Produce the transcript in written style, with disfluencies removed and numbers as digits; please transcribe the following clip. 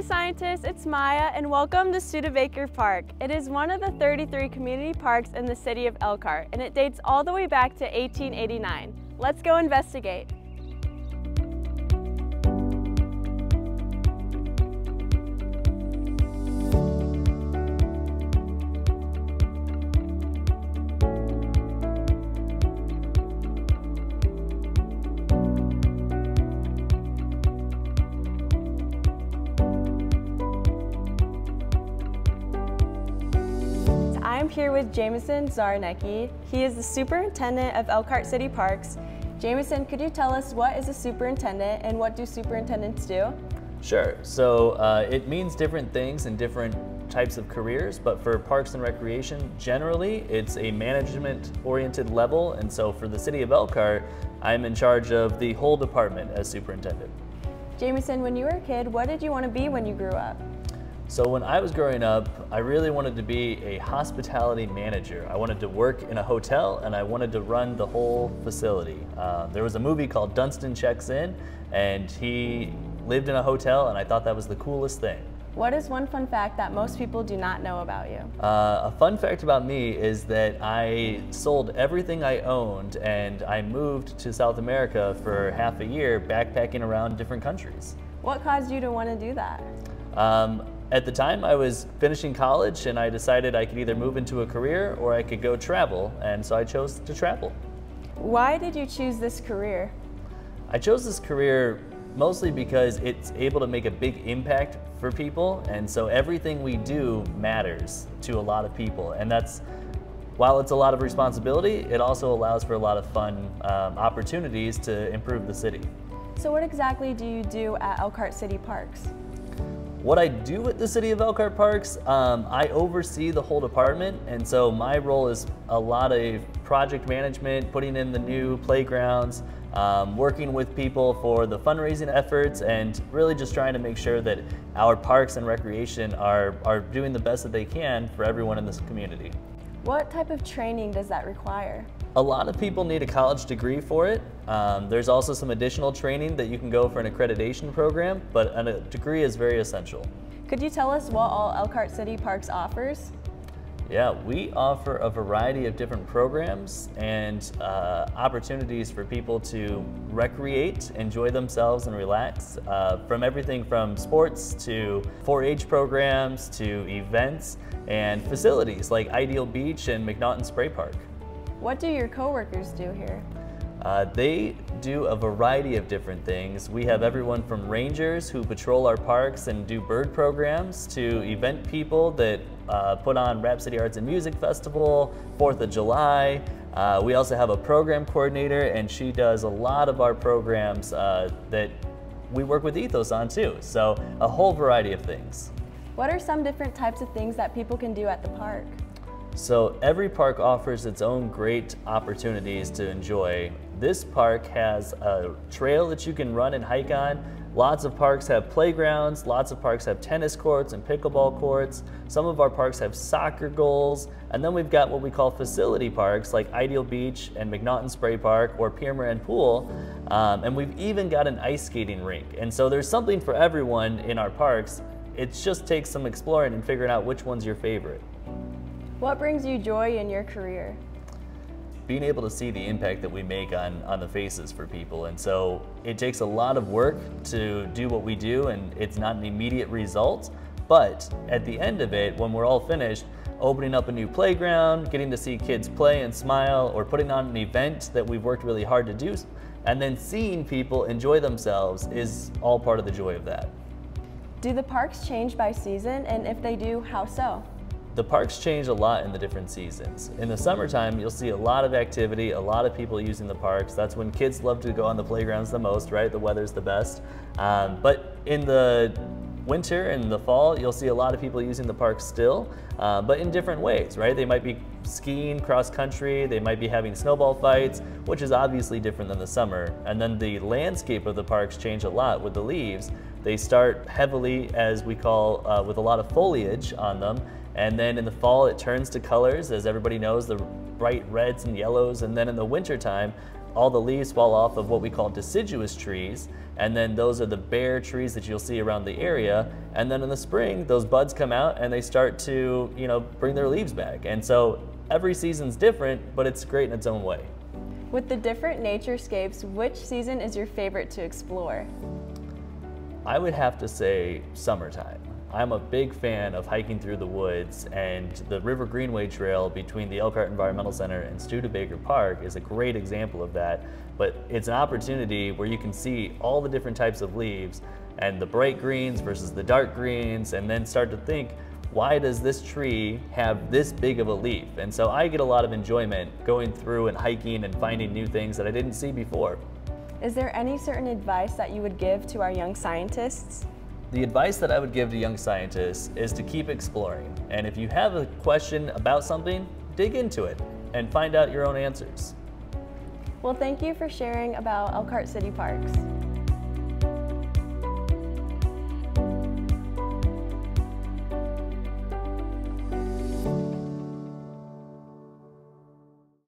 scientists, it's Maya and welcome to Studebaker Park. It is one of the 33 community parks in the city of Elkhart and it dates all the way back to 1889. Let's go investigate. I am here with Jamison Czarnecki. He is the Superintendent of Elkhart City Parks. Jamison, could you tell us what is a superintendent and what do superintendents do? Sure. So it means different things in different types of careers, but for Parks and Recreation, generally, it's a management-oriented level, and so for the City of Elkhart, I'm in charge of the whole department as superintendent. Jamison, when you were a kid, what did you want to be when you grew up? So when I was growing up, I really wanted to be a hospitality manager. I wanted to work in a hotel and I wanted to run the whole facility. There was a movie called Dunstan Checks In and he lived in a hotel and I thought that was the coolest thing. What is one fun fact that most people do not know about you? A fun fact about me is that I sold everything I owned and I moved to South America for half a year backpacking around different countries. What caused you to want to do that? At the time, I was finishing college and I decided I could either move into a career or I could go travel, and so I chose to travel. Why did you choose this career? I chose this career mostly because it's able to make a big impact for people, and so everything we do matters to a lot of people, and while it's a lot of responsibility, it also allows for a lot of fun opportunities to improve the city. So what exactly do you do at Elkhart City Parks? What I do at the City of Elkhart Parks, I oversee the whole department, and so my role is a lot of project management, putting in the new playgrounds, working with people for the fundraising efforts, and really just trying to make sure that our parks and recreation are doing the best that they can for everyone in this community. What type of training does that require? A lot of people need a college degree for it. There's also some additional training that you can go for an accreditation program, but a degree is very essential. Could you tell us what all Elkhart City Parks offers? Yeah, we offer a variety of different programs and opportunities for people to recreate, enjoy themselves, and relax. From everything from sports to 4-H programs to events and facilities like Ideal Beach and McNaughton Spray Park. What do your coworkers do here? They do a variety of different things. We have everyone from rangers who patrol our parks and do bird programs to event people that put on Rhapsody Arts and Music Festival, 4th of July. We also have a program coordinator and she does a lot of our programs that we work with Ethos on too. So a whole variety of things. What are some different types of things that people can do at the park? So every park offers its own great opportunities to enjoy. This park has a trail that you can run and hike on. Lots of parks have playgrounds, lots of parks have tennis courts and pickleball courts. Some of our parks have soccer goals, and then we've got what we call facility parks like Ideal Beach and McNaughton Spray Park or Pier Moran Pool, and we've even got an ice skating rink. And so there's something for everyone in our parks. It just takes some exploring and figuring out which one's your favorite. What brings you joy in your career? Being able to see the impact that we make on the faces for people. And so it takes a lot of work to do what we do, and it's not an immediate result. But at the end of it, when we're all finished, opening up a new playground, getting to see kids play and smile, or putting on an event that we've worked really hard to do, and then seeing people enjoy themselves is all part of the joy of that. Do the parks change by season? And if they do, how so? The parks change a lot in the different seasons. In the summertime, you'll see a lot of activity, a lot of people using the parks. That's when kids love to go on the playgrounds the most, right? The weather's the best. But in the winter and the fall, you'll see a lot of people using the parks still, but in different ways, right? They might be skiing cross country, they might be having snowball fights, which is obviously different than the summer. And then the landscape of the parks change a lot with the leaves. They start heavily, as we call, with a lot of foliage on them. And then in the fall, it turns to colors, as everybody knows, the bright reds and yellows. And then in the wintertime, all the leaves fall off of what we call deciduous trees, and then those are the bare trees that you'll see around the area. And then in the spring, those buds come out and they start to, bring their leaves back. And so every season's different, but it's great in its own way. With the different naturescapes, which season is your favorite to explore? I would have to say summertime. I'm a big fan of hiking through the woods, and the River Greenway Trail between the Elkhart Environmental Center and Studebaker Park is a great example of that. But it's an opportunity where you can see all the different types of leaves and the bright greens versus the dark greens, and then start to think, why does this tree have this big of a leaf? And so I get a lot of enjoyment going through and hiking and finding new things that I didn't see before. Is there any certain advice that you would give to our young scientists? The advice that I would give to young scientists is to keep exploring. And if you have a question about something, dig into it and find out your own answers. Well, thank you for sharing about Elkhart City Parks.